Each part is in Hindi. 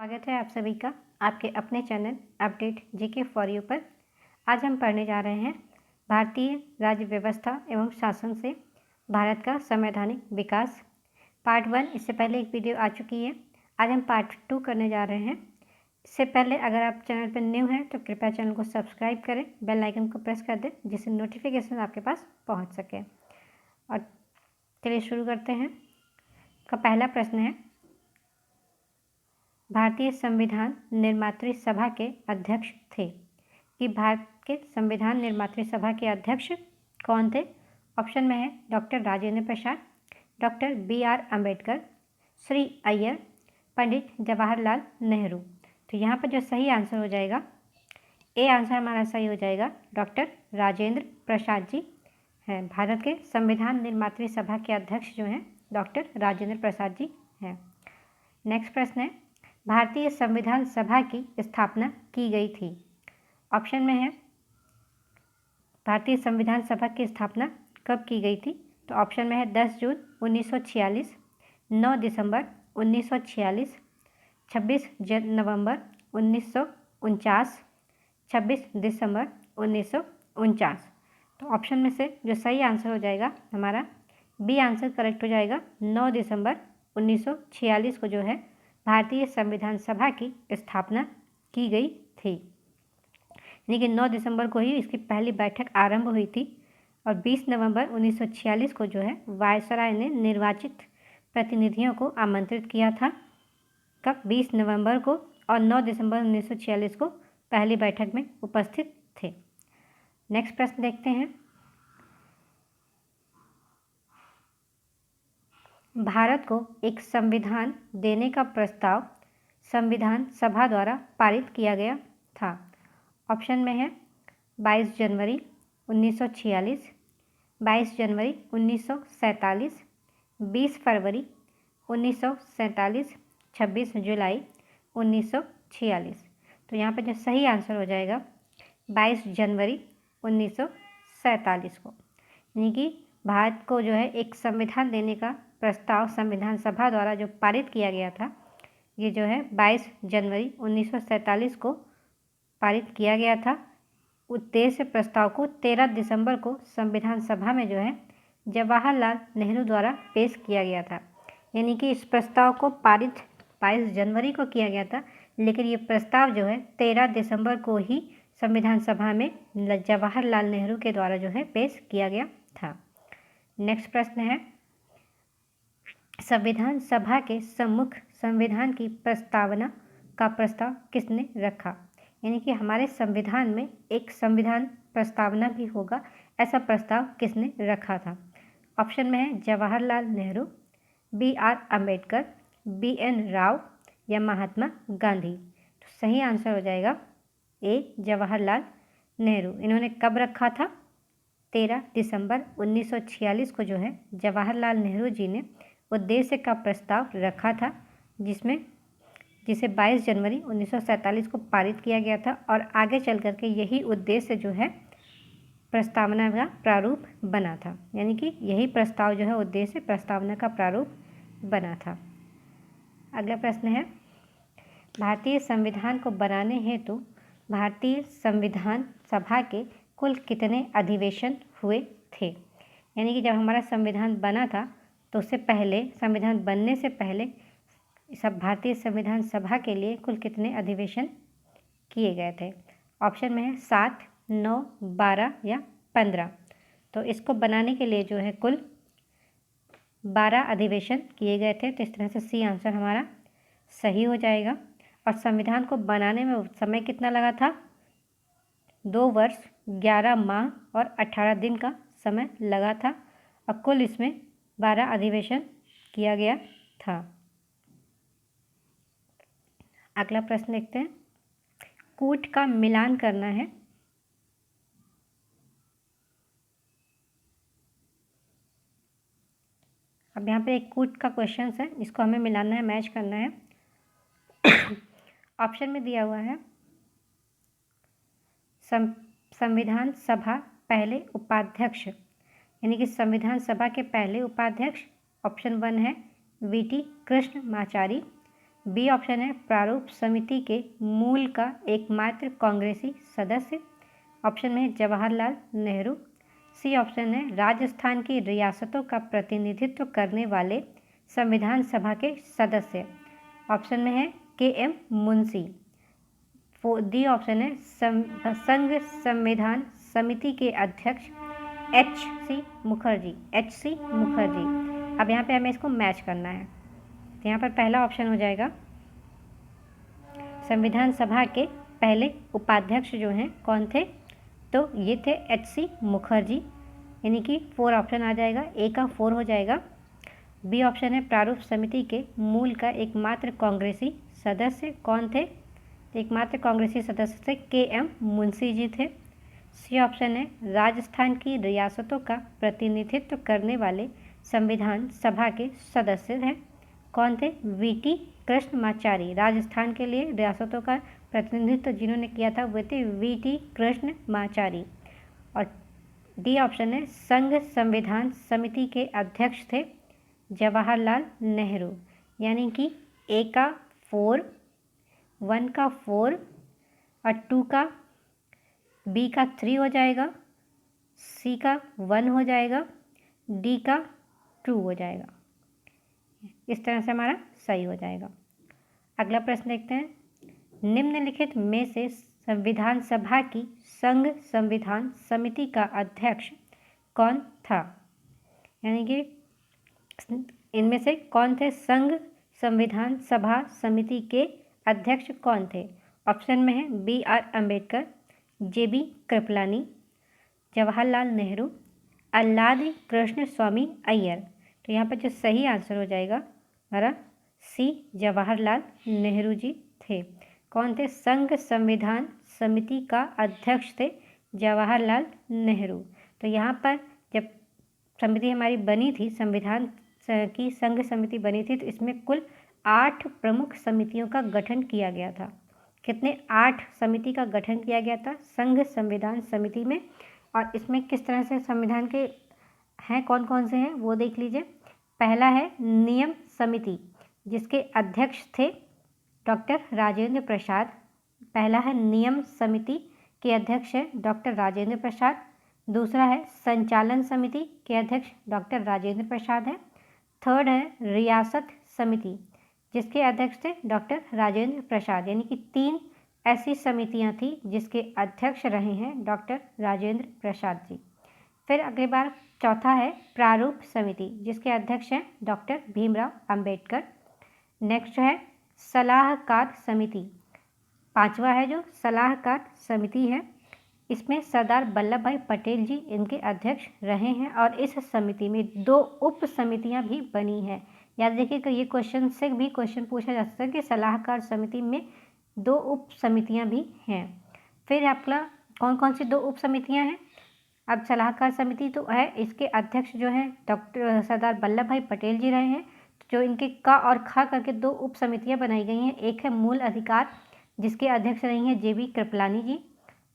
स्वागत है आप सभी का आपके अपने channel update GK for you पर। आज हम पढ़ने जा रहे हैं भारतीय राज्य व्यवस्था एवं शासन से भारत का संवैधानिक विकास पार्ट 1। इससे पहले एक वीडियो आ चुकी है। आज हम पार्ट 2 करने जा रहे हैं। इससे पहले अगर आप चैनल पर न्यू हैं तो कृपया चैनल को सब्सक्राइब करें, बेल आइकन को प्रेस कर दें जिससे नोटिफिकेशन आपके पास पहुँच सके। और चलिए शुरू करते हैं। का पहला प्रश्न है, भारतीय संविधान निर्मात्री सभा के अध्यक्ष थे। कि भारत के संविधान निर्मात्री सभा के अध्यक्ष कौन थे? ऑप्शन में है डॉक्टर राजेंद्र प्रसाद, डॉक्टर BR अम्बेडकर, श्री अय्यर, पंडित जवाहरलाल नेहरू। तो यहाँ पर जो सही आंसर हो जाएगा, ए आंसर हमारा सही हो जाएगा, डॉक्टर राजेंद्र प्रसाद जी हैं। भारत के संविधान निर्मात्री सभा के अध्यक्ष जो हैं डॉक्टर राजेंद्र प्रसाद जी हैं। नेक्स्ट प्रश्न है, भारतीय संविधान सभा की स्थापना की गई थी। ऑप्शन में है भारतीय संविधान सभा की स्थापना कब की गई थी? तो ऑप्शन में है 10 जून 1946, 9 दिसंबर 1946, 26 नवंबर 1949, 26 दिसंबर 1949। तो ऑप्शन में से जो सही आंसर हो जाएगा हमारा बी आंसर करेक्ट हो जाएगा। 9 दिसंबर 1946 को जो है भारतीय संविधान सभा की स्थापना की गई थी। यानी कि 9 दिसंबर को ही इसकी पहली बैठक आरंभ हुई थी और 20 नवंबर 1946 को जो है वायसराय ने निर्वाचित प्रतिनिधियों को आमंत्रित किया था। कब? 20 नवंबर को, और 9 दिसंबर 1946 को पहली बैठक में उपस्थित थे। नेक्स्ट प्रश्न देखते हैं, भारत को एक संविधान देने का प्रस्ताव संविधान सभा द्वारा पारित किया गया था। ऑप्शन में है 22 जनवरी 1946, 22 जनवरी 1947, 20 फरवरी 1947, 26 जुलाई 1946। तो यहाँ पर जो सही आंसर हो जाएगा 22 जनवरी 1947 को। यानी कि भारत को जो है एक संविधान देने का प्रस्ताव संविधान सभा द्वारा जो पारित किया गया था, ये जो है 22 जनवरी 1947 को पारित किया गया था। उद्देश्य प्रस्ताव को 13 दिसंबर को संविधान सभा में जो है जवाहरलाल नेहरू द्वारा पेश किया गया था। यानी कि इस प्रस्ताव को पारित 22 जनवरी को किया गया था, लेकिन ये प्रस्ताव जो है 13 दिसंबर को ही संविधान सभा में जवाहरलाल नेहरू के द्वारा जो है पेश किया गया था। नेक्स्ट प्रश्न है, संविधान सभा के सम्मुख संविधान की प्रस्तावना का प्रस्ताव किसने रखा? यानी कि हमारे संविधान में एक संविधान प्रस्तावना भी होगा, ऐसा प्रस्ताव किसने रखा था? ऑप्शन में है जवाहरलाल नेहरू, BR अम्बेडकर, BN राव या महात्मा गांधी। तो सही आंसर हो जाएगा ए जवाहरलाल नेहरू। इन्होंने कब रखा था? 13 दिसंबर 1946 को जो है जवाहरलाल नेहरू जी ने उद्देश्य का प्रस्ताव रखा था, जिसे 22 जनवरी 1947 को पारित किया गया था। और आगे चल करके यही उद्देश्य जो है प्रस्तावना का प्रारूप बना था। यानी कि यही प्रस्ताव जो है उद्देश्य प्रस्तावना का प्रारूप बना था। अगला प्रश्न है, भारतीय संविधान को बनाने हेतु भारतीय संविधान सभा के कुल कितने अधिवेशन हुए थे? यानी कि जब हमारा संविधान बना था तो उससे पहले, संविधान बनने से पहले सब भारतीय संविधान सभा के लिए कुल कितने अधिवेशन किए गए थे? ऑप्शन में है 7, 9, 12 या 15। तो इसको बनाने के लिए जो है कुल 12 अधिवेशन किए गए थे। तो इस तरह से सी आंसर हमारा सही हो जाएगा। और संविधान को बनाने में समय कितना लगा था? 2 वर्ष 11 माह और 18 दिन का समय लगा था। और कुल इसमें 12 अधिवेशन किया गया था। अगला प्रश्न देखते हैं, कूट का मिलान करना है। अब यहाँ पे एक कूट का क्वेश्चन है, इसको हमें मिलाना है, मैच करना है। ऑप्शन में दिया हुआ है संविधान सभा पहले उपाध्यक्ष, यानी कि संविधान सभा के पहले उपाध्यक्ष। ऑप्शन 1 है VT कृष्णमाचारी, बी ऑप्शन है प्रारूप समिति के मूल का एकमात्र कांग्रेसी सदस्य। ऑप्शन में है जवाहरलाल नेहरू। सी ऑप्शन है राजस्थान की रियासतों का प्रतिनिधित्व करने वाले संविधान सभा के सदस्य। ऑप्शन में है के.एम. मुंशी। डी ऑप्शन है संघ संविधान समिति के अध्यक्ष एच.सी. मुखर्जी। अब यहाँ पे हमें इसको मैच करना है, तो यहाँ पर पहला ऑप्शन हो जाएगा संविधान सभा के पहले उपाध्यक्ष जो हैं कौन थे, तो ये थे एच.सी. मुखर्जी, यानी कि 4 ऑप्शन आ जाएगा, ए का 4 हो जाएगा। बी ऑप्शन है प्रारूप समिति के मूल का एकमात्र कांग्रेसी सदस्य कौन थे, एकमात्र कांग्रेसी सदस्य थे के.एम. मुंशी जी थे। सी ऑप्शन है राजस्थान की रियासतों का प्रतिनिधित्व करने वाले संविधान सभा के सदस्य हैं कौन थे, वी.टी. कृष्णमाचारी। राजस्थान के लिए रियासतों का प्रतिनिधित्व जिन्होंने किया था वे थे वी.टी. कृष्णमाचारी। और डी ऑप्शन है संघ संविधान समिति के अध्यक्ष थे जवाहरलाल नेहरू, यानी कि ए का 4, 1 का 4 और 2 का, बी का 3 हो जाएगा, सी का 1 हो जाएगा, डी का 2 हो जाएगा। इस तरह से हमारा सही हो जाएगा। अगला प्रश्न देखते हैं, निम्नलिखित में से संविधान सभा की संघ संविधान समिति का अध्यक्ष कौन था, यानी कि इनमें से कौन थे संघ संविधान सभा समिति के अध्यक्ष कौन थे। ऑप्शन में है बी.आर. अम्बेडकर, जे.बी. कृपलानी, जवाहरलाल नेहरू, अल्लादी कृष्ण स्वामी अय्यर। तो यहाँ पर जो सही आंसर हो जाएगा हमारा सी जवाहरलाल नेहरू जी थे। कौन थे, संघ संविधान समिति का अध्यक्ष थे जवाहरलाल नेहरू। तो यहाँ पर जब समिति हमारी बनी थी, संविधान की संघ समिति बनी थी, तो इसमें कुल 8 प्रमुख समितियों का गठन किया गया था। कितने, 8 समिति का गठन किया गया था संघ संविधान समिति में। और इसमें किस तरह से संविधान के हैं, कौन कौन से हैं वो देख लीजिए। पहला है नियम समिति, जिसके अध्यक्ष थे डॉक्टर राजेंद्र प्रसाद। पहला है नियम समिति के अध्यक्ष है डॉक्टर राजेंद्र प्रसाद। दूसरा है संचालन समिति के अध्यक्ष डॉक्टर राजेंद्र प्रसाद है। थर्ड है रियासत समिति, जिसके अध्यक्ष थे डॉक्टर राजेंद्र प्रसाद, यानी कि 3 ऐसी समितियां थी जिसके अध्यक्ष रहे हैं डॉक्टर राजेंद्र प्रसाद जी। फिर अगली बार चौथा है प्रारूप समिति, जिसके अध्यक्ष हैं डॉक्टर भीमराव अंबेडकर। नेक्स्ट है सलाहकार समिति, 5वां है जो सलाहकार समिति है, इसमें सरदार वल्लभ भाई पटेल जी इनके अध्यक्ष रहे हैं। और इस समिति में 2 उप समितियाँ भी बनी हैं। याद रखिएगा, ये क्वेश्चन से भी क्वेश्चन पूछा जा सकता है कि सलाहकार समिति में 2 उप समितियाँ भी हैं। फिर आपका कौन कौन सी 2 उप समितियाँ हैं। अब सलाहकार समिति तो है, इसके अध्यक्ष जो हैं डॉक्टर सरदार वल्लभ भाई पटेल जी रहे हैं। जो इनके का और खा करके 2 उप समितियाँ बनाई गई हैं। एक है मूल अधिकार, जिसके अध्यक्ष रही हैं जे.बी. कृपलानी जी,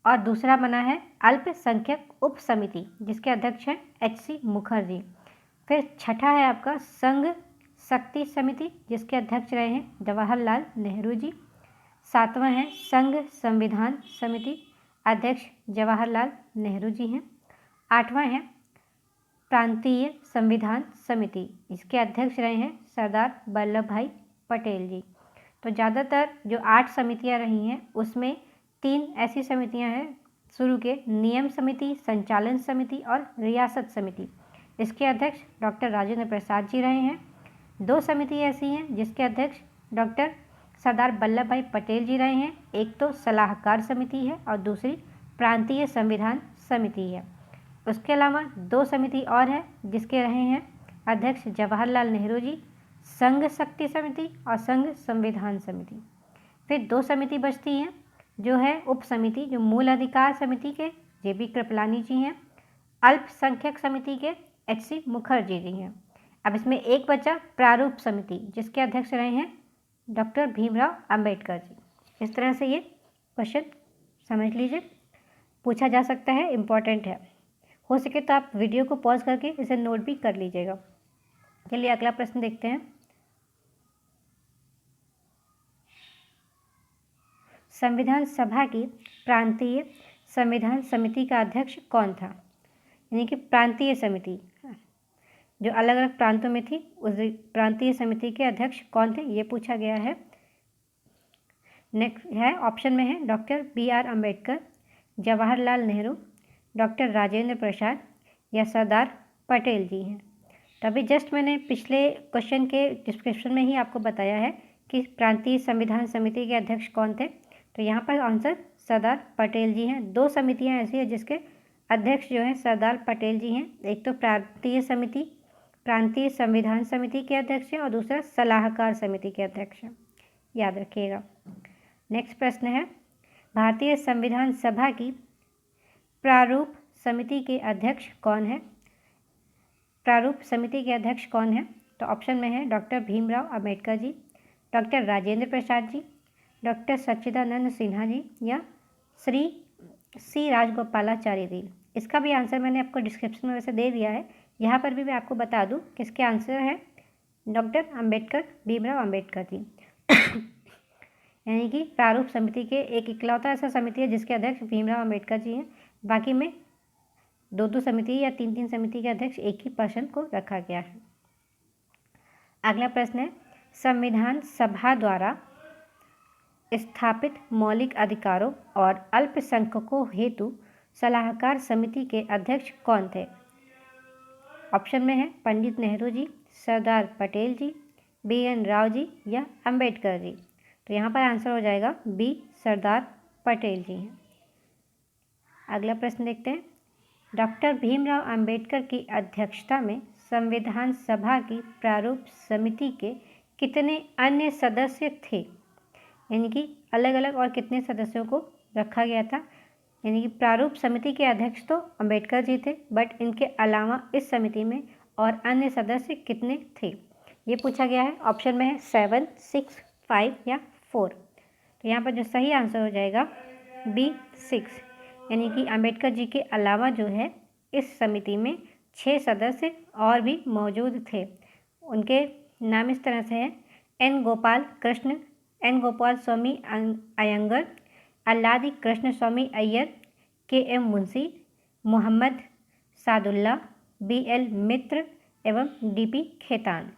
और दूसरा बना है अल्पसंख्यक उप समिति, जिसके अध्यक्ष हैं एच.सी. मुखर्जी। फिर छठा है आपका संघ शक्ति समिति, जिसके अध्यक्ष रहे हैं जवाहरलाल नेहरू जी। 7वां है संघ संविधान समिति, अध्यक्ष जवाहरलाल नेहरू जी हैं। 8वां है प्रांतीय संविधान समिति, इसके अध्यक्ष रहे हैं सरदार वल्लभ भाई पटेल जी। तो ज़्यादातर जो 8 समितियां रही हैं उसमें 3 ऐसी समितियां हैं शुरू के, नियम समिति, संचालन समिति और रियासत समिति। इसके अध्यक्ष डॉक्टर राजेंद्र प्रसाद जी रहे हैं। 2 समिति ऐसी हैं जिसके अध्यक्ष डॉक्टर सरदार वल्लभ भाई पटेल जी रहे हैं। एक तो सलाहकार समिति है और दूसरी प्रांतीय संविधान समिति है। उसके अलावा 2 समिति और है जिसके रहे हैं अध्यक्ष जवाहरलाल नेहरू जी, संघ शक्ति समिति और संघ संविधान समिति। फिर 2 समिति बचती हैं जो है उप समिति, जो मूल अधिकार समिति के जे.बी. कृपलानी जी हैं, अल्पसंख्यक समिति के एच.सी. मुखर्जी जी हैं। अब इसमें एक बचा प्रारूप समिति, जिसके अध्यक्ष रहे हैं डॉक्टर भीमराव अंबेडकर जी। इस तरह से ये क्वेश्चन समझ लीजिए, पूछा जा सकता है, इम्पॉर्टेंट है। हो सके तो आप वीडियो को पॉज करके इसे नोट भी कर लीजिएगा। चलिए अगला प्रश्न देखते हैं। संविधान सभा की प्रांतीय संविधान समिति का अध्यक्ष कौन था? यानी कि प्रांतीय समिति जो अलग अलग प्रांतों में थी, उस प्रांतीय समिति के अध्यक्ष कौन थे, ये पूछा गया है। नेक्स्ट है, ऑप्शन में है doctor BR Ambedkar, Jawaharlal Nehru, doctor Rajendra Prasad या सरदार पटेल जी हैं। तो अभी जस्ट मैंने पिछले क्वेश्चन के डिस्क्रिप्शन में ही आपको बताया है कि प्रांतीय संविधान समिति के अध्यक्ष कौन थे। तो यहाँ पर आंसर सरदार पटेल जी हैं। 2 समितियाँ ऐसी हैं जिसके अध्यक्ष जो हैं सरदार पटेल जी हैं। एक तो प्रांतीय संविधान समिति के अध्यक्ष हैं और दूसरा सलाहकार समिति के अध्यक्ष हैं, याद रखिएगा। नेक्स्ट प्रश्न है, भारतीय संविधान सभा की प्रारूप समिति के अध्यक्ष कौन है? प्रारूप समिति के अध्यक्ष कौन है? तो ऑप्शन में है doctor Bhimrao Ambedkar ji, doctor Rajendra Prasad ji, doctor सच्चिदानंद सिन्हा जी या श्री C राजगोपालाचारी जी। इसका भी आंसर मैंने आपको डिस्क्रिप्शन में वैसे दे दिया है, यहाँ पर भी मैं आपको बता दूं कि इसके आंसर है डॉक्टर अम्बेडकर, भीमराव अम्बेडकर जी। यानी कि प्रारूप समिति के एक इकलौता ऐसा समिति है जिसके अध्यक्ष भीमराव अम्बेडकर जी हैं। बाकी में 2-2 समिति या 3-3 समिति के अध्यक्ष एक ही पर्सन को रखा गया है। अगला प्रश्न है, संविधान सभा द्वारा स्थापित मौलिक अधिकारों और अल्पसंख्यकों हेतु सलाहकार समिति के अध्यक्ष कौन थे? ऑप्शन में है पंडित नेहरू जी, सरदार पटेल जी, BN राव जी या अम्बेडकर जी। तो यहाँ पर आंसर हो जाएगा B, सरदार पटेल जी हैं। अगला प्रश्न देखते हैं, डॉक्टर भीमराव अम्बेडकर की अध्यक्षता में संविधान सभा की प्रारूप समिति के कितने अन्य सदस्य थे? यानी कि अलग अलग और कितने सदस्यों को रखा गया था? यानी कि प्रारूप समिति के अध्यक्ष तो अम्बेडकर जी थे, बट इनके अलावा इस समिति में और अन्य सदस्य कितने थे, ये पूछा गया है। ऑप्शन में है 7, 6, 5 या 4। तो यहाँ पर जो सही आंसर हो जाएगा B, 6। यानी कि अम्बेडकर जी के अलावा जो है इस समिति में 6 सदस्य और भी मौजूद थे। उनके नाम इस तरह से हैं, N गोपाल स्वामी अयंगर, अल्लादी कृष्ण स्वामी अय्यर, KM मुंशी, मोहम्मद सादुल्ला, BL मित्र एवं DP खेतान।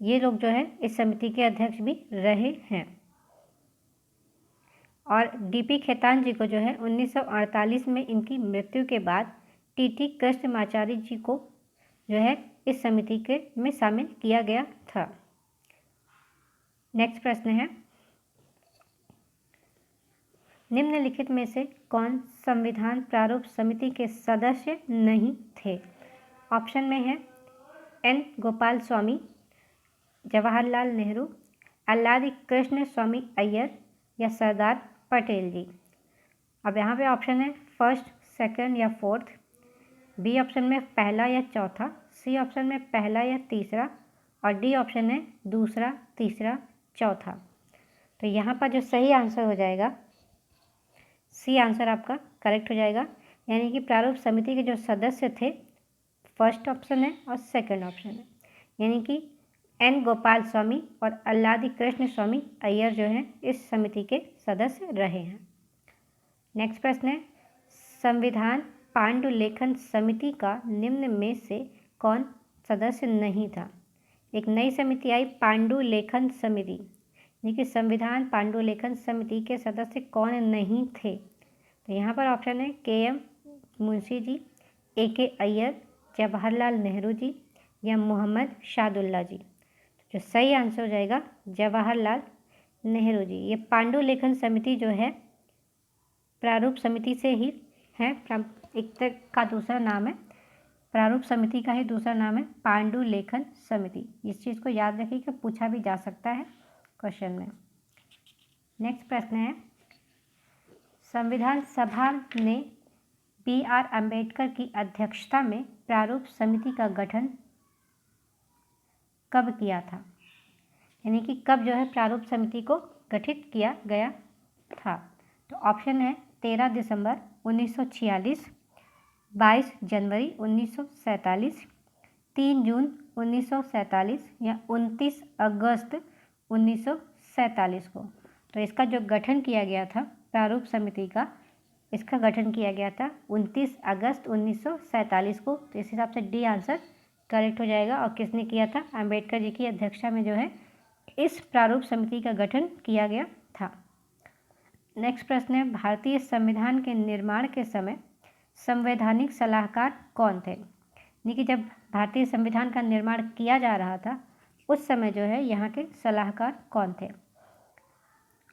ये लोग जो है इस समिति के अध्यक्ष भी रहे हैं। और DP खेतान जी को जो है 1948 में इनकी मृत्यु के बाद TT कृष्णमाचारी जी को जो है इस समिति के में शामिल किया गया था। नेक्स्ट प्रश्न है, निम्नलिखित में से कौन संविधान प्रारूप समिति के सदस्य नहीं थे? ऑप्शन में है N गोपाल स्वामी, जवाहरलाल नेहरू, अल्लादी कृष्ण स्वामी अय्यर या सरदार पटेल जी। अब यहाँ पे ऑप्शन है फर्स्ट, सेकंड या फोर्थ, B ऑप्शन में पहला या चौथा, C ऑप्शन में पहला या तीसरा और D ऑप्शन है दूसरा, तीसरा, चौथा। तो यहाँ पर जो सही आंसर हो जाएगा C आंसर आपका करेक्ट हो जाएगा। यानी कि प्रारूप समिति के जो सदस्य थे फर्स्ट ऑप्शन है और सेकंड ऑप्शन है, यानी कि N गोपाल स्वामी और अल्लादी कृष्ण स्वामी अय्यर जो हैं इस समिति के सदस्य रहे हैं। नेक्स्ट प्रश्न है, संविधान पांडुलेखन समिति का निम्न में से कौन सदस्य नहीं था? एक नई समिति आई पांडुलेखन समिति, यानी कि संविधान पांडुलेखन समिति के सदस्य कौन नहीं थे? तो यहाँ पर ऑप्शन है KM मुंशी जी, AK अय्यर, जवाहरलाल नेहरू जी या मोहम्मद शादुल्ला जी। जो सही आंसर हो जाएगा जवाहरलाल नेहरू जी। ये पांडुलेखन समिति जो है प्रारूप समिति से ही है, एक तरह का दूसरा नाम है, प्रारूप समिति का ही दूसरा नाम है पांडुलेखन समिति। इस चीज़ को याद रखिएगा, पूछा भी जा सकता है क्वेश्चन में। नेक्स्ट प्रश्न है, संविधान सभा ने BR अम्बेडकर की अध्यक्षता में प्रारूप समिति का गठन कब किया था? यानी कि कब जो है प्रारूप समिति को गठित किया गया था? तो ऑप्शन है 13 दिसंबर 1946, 22 जनवरी 1947, 3 जून 1947 या 29 अगस्त 1947 को। तो इसका जो गठन किया गया था प्रारूप समिति का, इसका गठन किया गया था 29 अगस्त 1947 को। तो इस हिसाब से डी आंसर करेक्ट हो जाएगा। और किसने किया था? अंबेडकर जी की अध्यक्षता में जो है इस प्रारूप समिति का गठन किया गया था। नेक्स्ट प्रश्न है, भारतीय संविधान के निर्माण के समय संवैधानिक सलाहकार कौन थे? यानी कि जब भारतीय संविधान का निर्माण किया जा रहा था उस समय जो है यहाँ के सलाहकार कौन थे?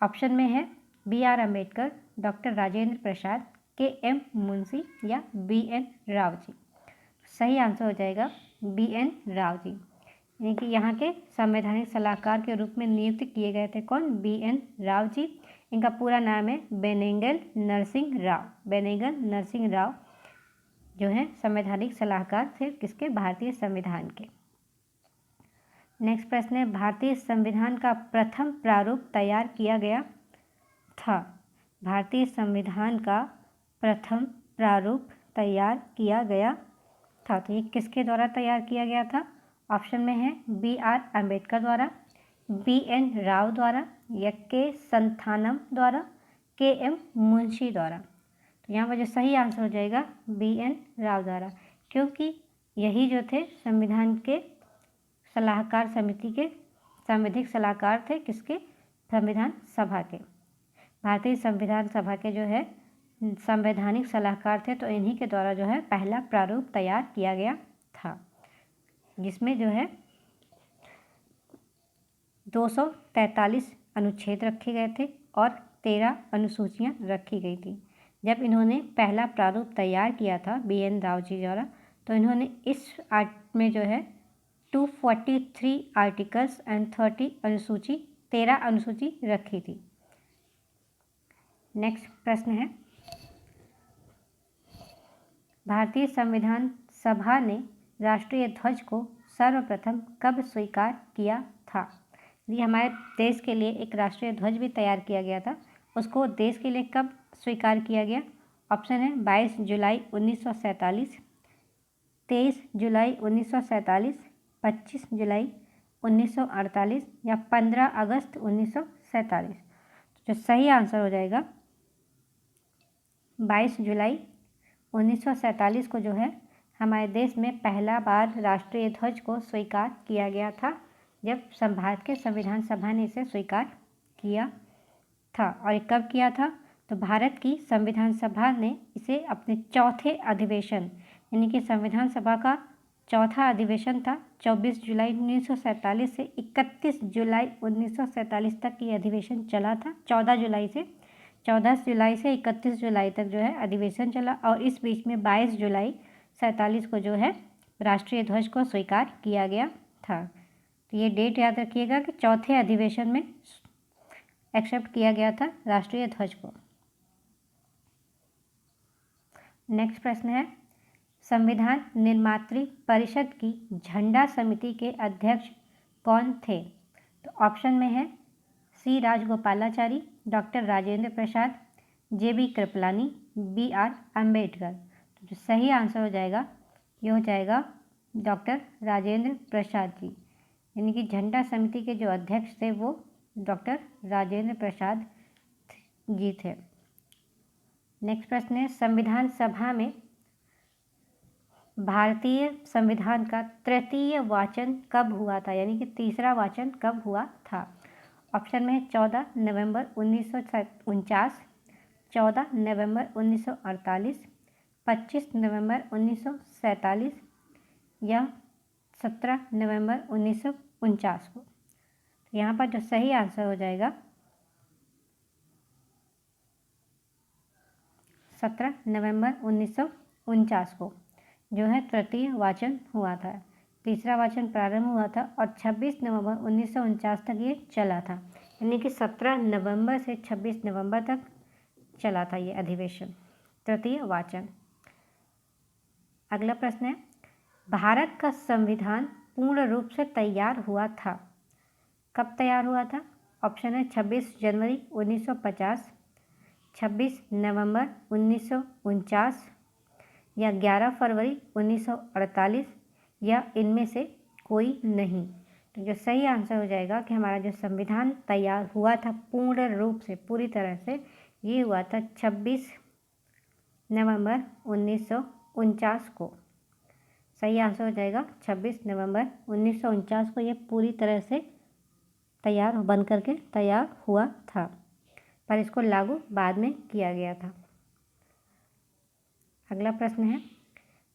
ऑप्शन में है B R Ambedkar, doctor Rajendra Prasad, K M Munshi या बी एन राव जी। सही आंसर हो जाएगा बी एन राव जी। यानी कि यहाँ के संवैधानिक सलाहकार के रूप में नियुक्त किए गए थे कौन? B N Rao ji. इनका पूरा नाम है बेनेगल नरसिंह राव। बेनेगल नरसिंह राव जो है संवैधानिक सलाहकार थे किसके? भारतीय संविधान के। नेक्स्ट प्रश्न है, भारतीय संविधान का प्रथम प्रारूप तैयार किया गया था। भारतीय संविधान का प्रथम प्रारूप तैयार किया गया था, तो ये किसके द्वारा तैयार किया गया था? ऑप्शन में है बी आर अम्बेडकर द्वारा, बी एन राव द्वारा या के संथानम द्वारा, के एम मुंशी द्वारा। तो यहाँ पर जो सही आंसर हो जाएगा बी एन राव द्वारा, क्योंकि यही जो थे संविधान के सलाहकार समिति के संवैधानिक सलाहकार थे किसके? संविधान सभा के। भारतीय संविधान सभा के जो है संवैधानिक सलाहकार थे, तो इन्हीं के द्वारा जो है पहला प्रारूप तैयार किया गया था, जिसमें जो है 243 अनुच्छेद रखे गए थे और 13 अनुसूचियां रखी गई थी। जब इन्होंने पहला प्रारूप तैयार किया था बी एन राव जी द्वारा, तो इन्होंने इस आर्ट में जो है 243 आर्टिकल्स एंड 13 अनुसूची रखी थी। नेक्स्ट प्रश्न है, भारतीय संविधान सभा ने राष्ट्रीय ध्वज को सर्वप्रथम कब स्वीकार किया था? ये हमारे देश के लिए एक राष्ट्रीय ध्वज भी तैयार किया गया था, उसको देश के लिए कब स्वीकार किया गया? ऑप्शन है 22 जुलाई 1947, 23 जुलाई 1947, 25 जुलाई 1948 या 15 अगस्त 1947। जो सही आंसर हो जाएगा 22 जुलाई 1947 को जो है हमारे देश में पहला बार राष्ट्रीय ध्वज को स्वीकार किया गया था, जब भारत के संविधान सभा ने इसे स्वीकार किया था। और ये कब किया था? तो भारत की संविधान सभा ने इसे अपने चौथे अधिवेशन, यानी कि संविधान सभा का चौथा अधिवेशन था 24 जुलाई 1947 से 31 जुलाई 1947 तक ये अधिवेशन चला था। 14 जुलाई से 31 जुलाई तक जो है अधिवेशन चला, और इस बीच में 22 जुलाई 47 को जो है राष्ट्रीय ध्वज को स्वीकार किया गया था। तो ये डेट याद रखिएगा कि चौथे अधिवेशन में एक्सेप्ट किया गया था राष्ट्रीय ध्वज को। नेक्स्ट प्रश्न है, संविधान निर्मात्री परिषद की झंडा समिति के अध्यक्ष कौन थे? तो ऑप्शन में है C Rajagopalachari, doctor Rajendra Prasad, J B Kripalani, B R Ambedkar. तो जो सही आंसर हो जाएगा ये हो जाएगा डॉक्टर राजेंद्र प्रसाद जी, यानी कि झंडा समिति के जो अध्यक्ष थे वो डॉक्टर राजेंद्र प्रसाद जी थे। नेक्स्ट प्रश्न है, संविधान सभा में भारतीय संविधान का तृतीय वाचन कब हुआ था, यानी कि तीसरा वाचन कब हुआ था? ऑप्शन में है 14 नवंबर 1949, 14 नवंबर 1948, 25 नवंबर 1947 या 17 नवंबर 1949 को। तो यहाँ पर जो सही आंसर हो जाएगा 17 नवंबर 1949 को जो है तृतीय वाचन हुआ था। तीसरा वाचन प्रारंभ हुआ था और 26 नवंबर 1949 तक ये चला था, यानी कि 17 नवंबर से 26 नवंबर तक चला था ये अधिवेशन, तृतीय वाचन। अगला प्रश्न है, भारत का संविधान पूर्ण रूप से तैयार हुआ था, कब तैयार हुआ था? ऑप्शन है 26 जनवरी 1950, 26 नवंबर 1949 या 11 फरवरी 1948 या इनमें से कोई नहीं। तो जो सही आंसर हो जाएगा कि हमारा जो संविधान तैयार हुआ था पूर्ण रूप से, पूरी तरह से, ये हुआ था 26 नवंबर 1949 को। सही आंसर हो जाएगा 26 नवंबर 1949 को ये पूरी तरह से तैयार बन करके तैयार हुआ था, पर इसको लागू बाद में किया गया था। अगला प्रश्न है,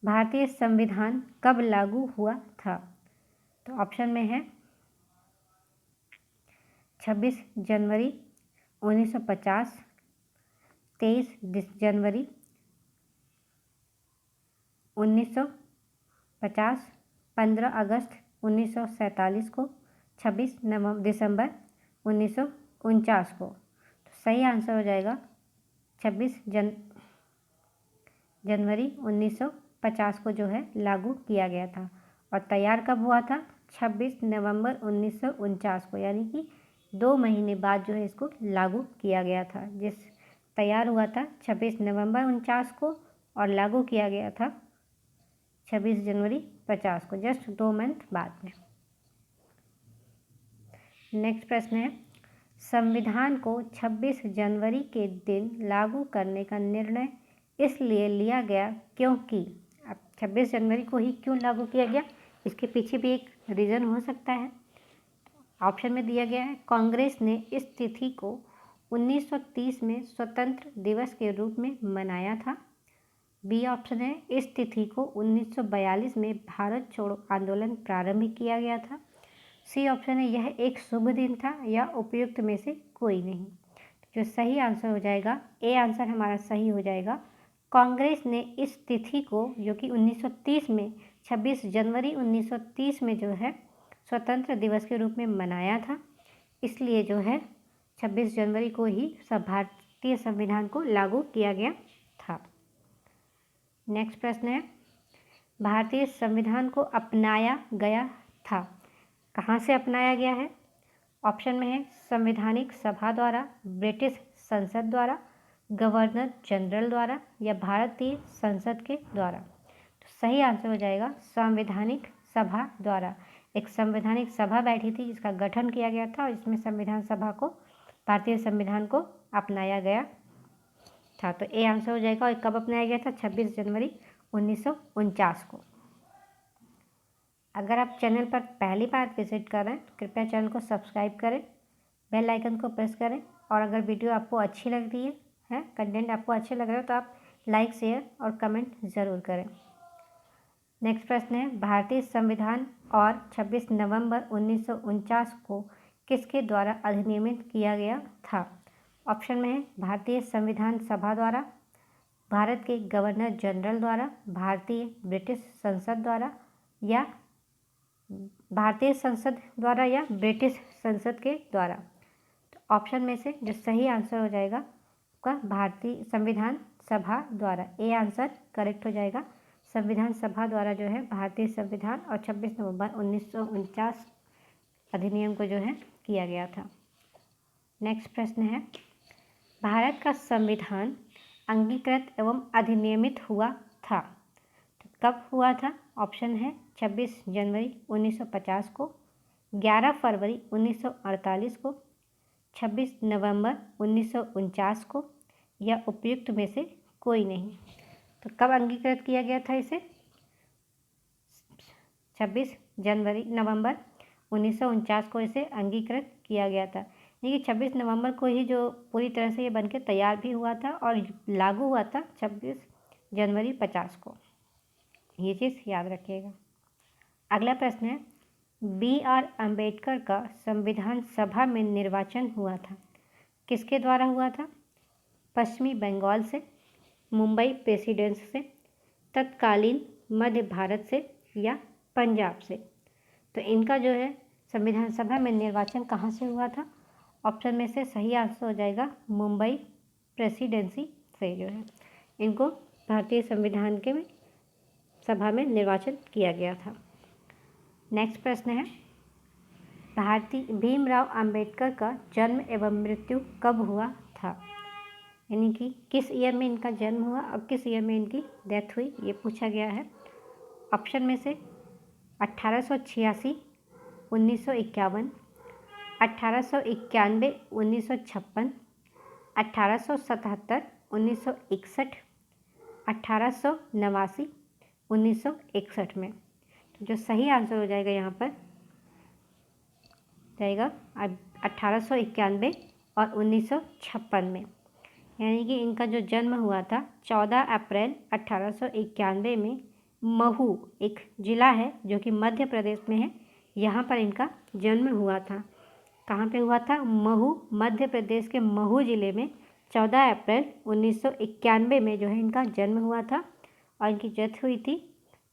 भारतीय संविधान कब लागू हुआ था? तो ऑप्शन में है 26 जनवरी 1950, 23 जनवरी 1950, 15 अगस्त 1947 को, 26 दिसंबर 1949 को। तो सही आंसर हो जाएगा 26 जनवरी 1950 को जो है लागू किया गया था। और तैयार कब हुआ था? 26 नवंबर 1949 को, यानी कि 2 महीने बाद जो है इसको लागू किया गया था। तैयार हुआ था 26 नवंबर 49 को और लागू किया गया था 26 जनवरी 50 को, जस्ट 2 मंथ बाद में। नेक्स्ट प्रश्न है, संविधान को 26 जनवरी के दिन लागू करने का निर्णय इसलिए लिया गया क्योंकि, अब 26 जनवरी को ही क्यों लागू किया गया, इसके पीछे भी एक रीज़न हो सकता है। ऑप्शन में दिया गया है, कांग्रेस ने इस तिथि को 1930 में स्वतंत्र दिवस के रूप में मनाया था। बी ऑप्शन है, इस तिथि को 1942 में भारत छोड़ो आंदोलन प्रारंभ किया गया था। सी ऑप्शन है, यह एक शुभ दिन था, या उपयुक्त में से कोई नहीं। जो सही आंसर हो जाएगा, ए आंसर हमारा सही हो जाएगा। कांग्रेस ने इस तिथि को, जो कि 1930 में 26 जनवरी 1930 में जो है स्वतंत्र दिवस के रूप में मनाया था, इसलिए जो है 26 जनवरी को ही भारतीय संविधान को लागू किया गया था। नेक्स्ट प्रश्न है, भारतीय संविधान को अपनाया गया था, कहाँ से अपनाया गया है? ऑप्शन में है, संवैधानिक सभा द्वारा, ब्रिटिश संसद द्वारा, गवर्नर जनरल द्वारा, या भारतीय संसद के द्वारा। तो सही आंसर हो जाएगा संवैधानिक सभा द्वारा। एक संवैधानिक सभा बैठी थी जिसका गठन किया गया था और इसमें संविधान सभा को, भारतीय संविधान को अपनाया गया था। तो ए आंसर हो जाएगा। और कब अपनाया गया था? 26 जनवरी 1949 को। अगर आप चैनल पर पहली बार विजिट कर रहे हैं तो कृपया चैनल को सब्सक्राइब करें, बेल आइकन को प्रेस करें, और अगर वीडियो आपको अच्छी लग रही है कंटेंट आपको अच्छे लग रहा है तो आप लाइक, शेयर और कमेंट ज़रूर करें। नेक्स्ट प्रश्न है, भारतीय संविधान और 26 नवंबर 1949 को किसके द्वारा अधिनियमित किया गया था? ऑप्शन में है, भारतीय संविधान सभा द्वारा, भारत के गवर्नर जनरल द्वारा, भारतीय ब्रिटिश संसद द्वारा, या भारतीय संसद द्वारा, या ब्रिटिश संसद के द्वारा। तो ऑप्शन में से जो सही आंसर हो जाएगा आपका भारतीय संविधान सभा द्वारा। ए आंसर करेक्ट हो जाएगा। संविधान सभा द्वारा जो है भारतीय संविधान और 26 नवंबर 1949 अधिनियम को जो है किया गया था। नेक्स्ट प्रश्न है, भारत का संविधान अंगीकृत एवं अधिनियमित हुआ था, तो कब हुआ था? ऑप्शन है 26 जनवरी 1950 को, 11 फरवरी 1948 को, 26 नवंबर 1949 को, या उपयुक्त में से कोई नहीं। तो कब अंगीकृत किया गया था इसे? 26 नवंबर 1949 को इसे अंगीकृत किया गया था। यानी कि 26 नवंबर को ही जो पूरी तरह से ये बनके तैयार भी हुआ था और लागू हुआ था 26 जनवरी 50 को। ये चीज़ याद रखिएगा। अगला प्रश्न है, BR अम्बेडकर का संविधान सभा में निर्वाचन हुआ था, किसके द्वारा हुआ था? पश्चिमी बंगाल से, मुंबई प्रेसिडेंस से, तत्कालीन मध्य भारत से, या पंजाब से। तो इनका जो है संविधान सभा में निर्वाचन कहाँ से हुआ था? ऑप्शन में से सही आंसर हो जाएगा मुंबई प्रेसिडेंसी से जो है इनको भारतीय संविधान के में सभा में निर्वाचन किया गया था। नेक्स्ट प्रश्न है, भारतीय भीमराव अंबेडकर का जन्म एवं मृत्यु कब हुआ था? यानी कि किस ईयर में इनका जन्म हुआ और किस ईयर में इनकी डेथ हुई, ये पूछा गया है। ऑप्शन में से 1886, 1951, 1891 1956, 1877 1961, 1889 1961 में। तो जो सही आंसर हो जाएगा यहाँ पर जाएगा 1891 और 1956 में, यानी कि इनका जो जन्म हुआ था 14 अप्रैल 1891 में महू एक ज़िला है जो कि मध्य प्रदेश में है, यहाँ पर इनका जन्म हुआ था। कहाँ पे हुआ था? महू, मध्य प्रदेश के महू ज़िले में 14 अप्रैल 1991 में जो है इनका जन्म हुआ था और इनकी डेथ हुई थी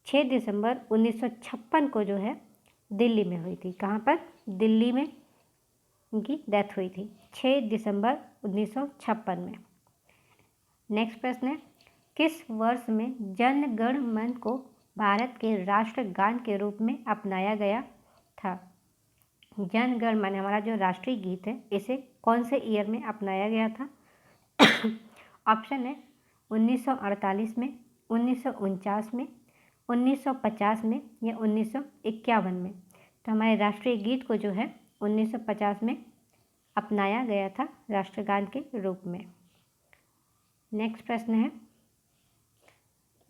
6 दिसंबर 1956 को जो है दिल्ली में हुई थी। कहाँ पर? दिल्ली में इनकी डेथ हुई थी 6 दिसंबर 1956 में। नेक्स्ट प्रश्न है, किस वर्ष में जन गण मन को भारत के राष्ट्रगान के रूप में अपनाया गया था? जन गण मन हमारा जो राष्ट्रीय गीत है, इसे कौन से ईयर में अपनाया गया था? ऑप्शन है 1948 में, 1949 में, 1950 में या 1951 में। तो हमारे राष्ट्रीय गीत को जो है 1950 में अपनाया गया था राष्ट्रगान के रूप में। नेक्स्ट प्रश्न है,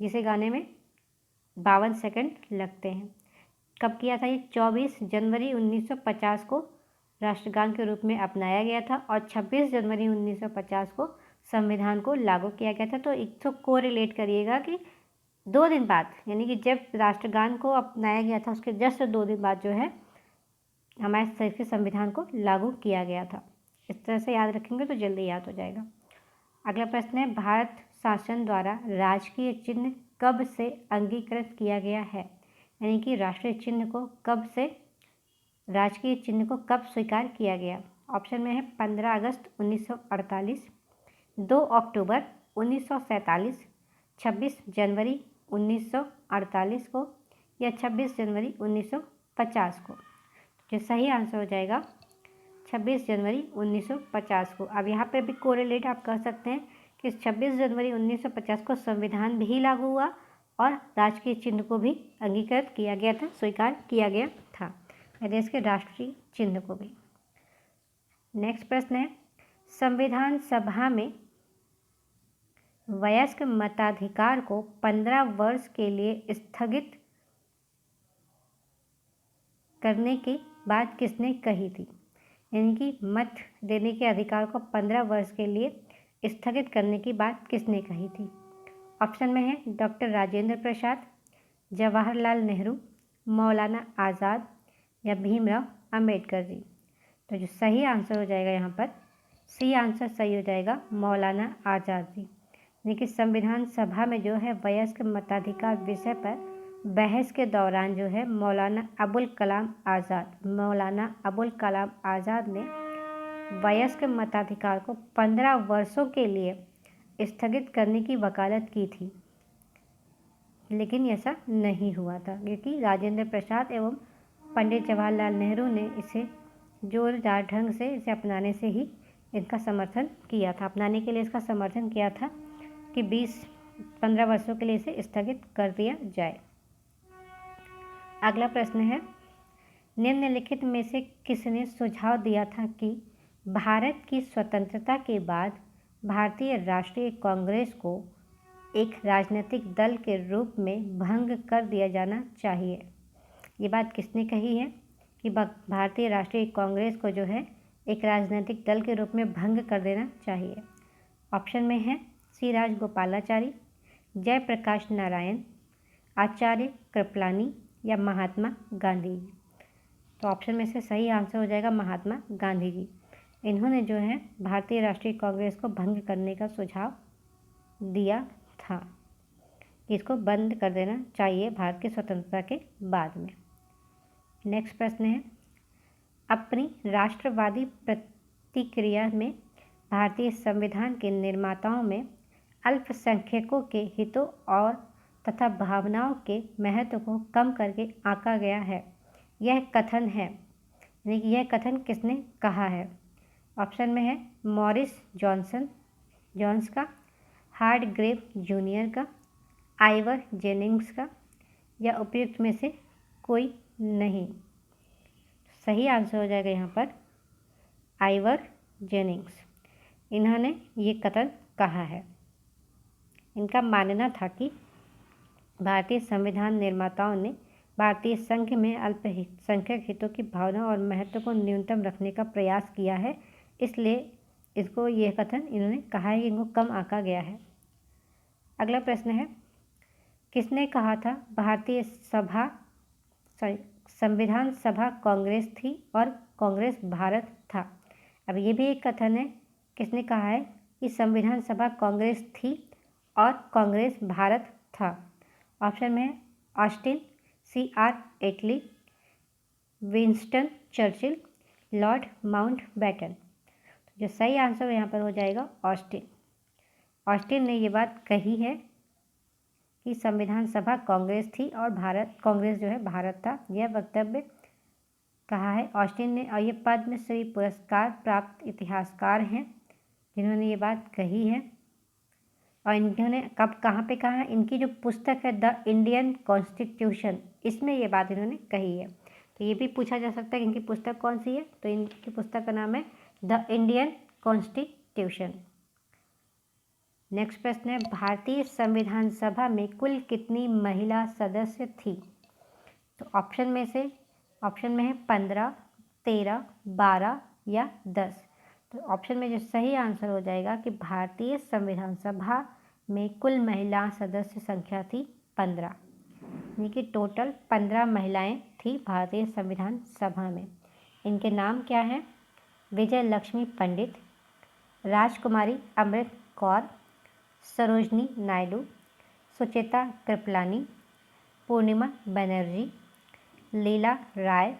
जिसे गाने में 52 सेकंड लगते हैं, कब किया था ये? 24 जनवरी 1950 को राष्ट्रगान के रूप में अपनाया गया था और 26 जनवरी 1950 को संविधान को लागू किया गया था। तो एक तो कोरिलेट करिएगा कि 2 दिन बाद, यानी कि जब राष्ट्रगान को अपनाया गया था उसके जस्ट 2 दिन बाद जो है हमारे देश के संविधान को लागू किया गया था। इस तरह से याद रखेंगे तो जल्दी याद हो जाएगा। अगला प्रश्न है, भारत शासन द्वारा राजकीय चिन्ह कब से अंगीकृत किया गया है? यानी कि राष्ट्रीय चिन्ह को कब से, राजकीय चिन्ह को कब स्वीकार किया गया? ऑप्शन में है 15 अगस्त 1948, 2 अक्टूबर 1947, 26 जनवरी 1948 को या 26 जनवरी 1950 को। जो सही आंसर हो जाएगा 26 जनवरी 1950 को। अब यहाँ पे भी कोरिलेट आप कर सकते हैं कि 26 जनवरी 1950 को संविधान भी लागू हुआ और राजकीय चिन्ह को भी अंगीकृत किया गया था, स्वीकार किया गया था, देश के राष्ट्रीय चिन्ह को भी। नेक्स्ट प्रश्न है, संविधान सभा में वयस्क मताधिकार को 15 वर्ष के लिए स्थगित करने की बात किसने कही थी? यानी कि मत देने के अधिकार को 15 वर्ष के लिए स्थगित करने की बात किसने कही थी? ऑप्शन में है डॉक्टर राजेंद्र प्रसाद, जवाहरलाल नेहरू, मौलाना आज़ाद या भीमराव अंबेडकर जी। तो जो सही आंसर हो जाएगा यहाँ पर सी आंसर सही हो जाएगा, मौलाना आज़ाद जी। यानी कि संविधान सभा में जो है वयस्क मताधिकार विषय पर बहस के दौरान जो है मौलाना अबुल कलाम आज़ाद ने वयस्क मताधिकार को 15 वर्षों के लिए स्थगित करने की वकालत की थी, लेकिन ऐसा नहीं हुआ था क्योंकि राजेंद्र प्रसाद एवं पंडित जवाहरलाल नेहरू ने इसे जोरदार ढंग से इसे अपनाने से ही इसका समर्थन किया था, अपनाने के लिए इसका समर्थन किया था कि 15 वर्षों के लिए इसे स्थगित कर दिया जाए। अगला प्रश्न है, निम्नलिखित में से किसने सुझाव दिया था कि भारत की स्वतंत्रता के बाद भारतीय राष्ट्रीय कांग्रेस को एक राजनीतिक दल के रूप में भंग कर दिया जाना चाहिए? ये बात किसने कही है कि भारतीय राष्ट्रीय कांग्रेस को जो है एक राजनीतिक दल के रूप में भंग कर देना चाहिए? ऑप्शन में है सी राजगोपालाचारी, जयप्रकाश नारायण, आचार्य कृपलानी या महात्मा गांधी। तो ऑप्शन में से सही आंसर हो जाएगा महात्मा गांधी जी। इन्होंने जो है भारतीय राष्ट्रीय कांग्रेस को भंग करने का सुझाव दिया था कि इसको बंद कर देना चाहिए भारत की स्वतंत्रता के बाद में। नेक्स्ट प्रश्न है, अपनी राष्ट्रवादी प्रतिक्रिया में भारतीय संविधान के निर्माताओं में अल्पसंख्यकों के हितों और तथा भावनाओं के महत्व को कम करके आंका गया है। यह कथन है, यानी कि यह कथन किसने कहा है? ऑप्शन में है मॉरिस जॉन्स का, हार्डग्रेव जूनियर का, आइवर जेनिंग्स का या उपयुक्त में से कोई नहीं। सही आंसर हो जाएगा यहाँ पर आइवर जेनिंग्स। इन्होंने ये कथन कहा है। इनका मानना था कि भारतीय संविधान निर्माताओं ने भारतीय संघ में अल्पसंख्यक हितों की भावना और महत्व को न्यूनतम रखने का प्रयास किया है, इसलिए इसको ये कथन इन्होंने कहा है कि इनको कम आंका गया है। अगला प्रश्न है, किसने कहा था संविधान सभा कांग्रेस थी और कांग्रेस भारत था? अब ये भी एक कथन है। किसने कहा है कि संविधान सभा कांग्रेस थी और कांग्रेस भारत था? ऑप्शन में है ऑस्टिन, C.R. एटली, विंस्टन चर्चिल, लॉर्ड माउंटबेटन। जो सही आंसर यहाँ पर हो जाएगा ऑस्टिन। ऑस्टिन ने ये बात कही है कि संविधान सभा कांग्रेस थी और कांग्रेस जो है भारत था। यह वक्तव्य कहा है ऑस्टिन ने, और ये पद्मश्री पुरस्कार प्राप्त इतिहासकार हैं जिन्होंने ये बात कही है। और इन्होंने कहाँ पे कहा है? इनकी जो पुस्तक है द इंडियन कॉन्स्टिट्यूशन, इसमें ये बात इन्होंने कही है। तो ये भी पूछा जा सकता है कि इनकी पुस्तक कौन सी है, तो इनकी पुस्तक का नाम है द इंडियन कॉन्स्टिट्यूशन। नेक्स्ट प्रश्न है, भारतीय संविधान सभा में कुल कितनी महिला सदस्य थी? तो ऑप्शन में है 15, 13, 12 या 10। तो ऑप्शन में जो सही आंसर हो जाएगा कि भारतीय संविधान सभा में कुल महिला सदस्य संख्या थी 15, यानी कि टोटल 15 महिलाएं थी भारतीय संविधान सभा में। इनके नाम क्या हैं? विजय लक्ष्मी पंडित, राजकुमारी अमृत कौर, सरोजनी नायडू, सुचेता कृपलानी, पूर्णिमा बनर्जी, लीला राय,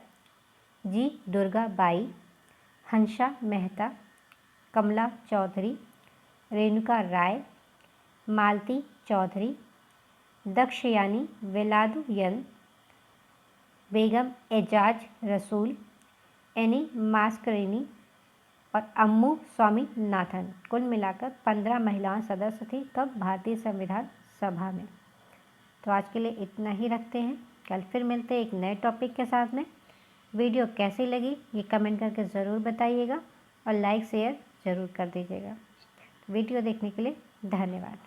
जी दुर्गा बाई, हंसा मेहता, कमला चौधरी, रेणुका राय, मालती चौधरी, दक्षयानी वेलादुयन, बेगम एजाज रसूल, एनी मास्करेनी और अम्मू स्वामीनाथन। कुल मिलाकर 15 महिलाएं सदस्य थी कब? भारतीय संविधान सभा में। तो आज के लिए इतना ही रखते हैं, कल फिर मिलते हैं एक नए टॉपिक के साथ में। वीडियो कैसी लगी ये कमेंट करके ज़रूर बताइएगा और लाइक शेयर ज़रूर कर दीजिएगा। वीडियो देखने के लिए धन्यवाद।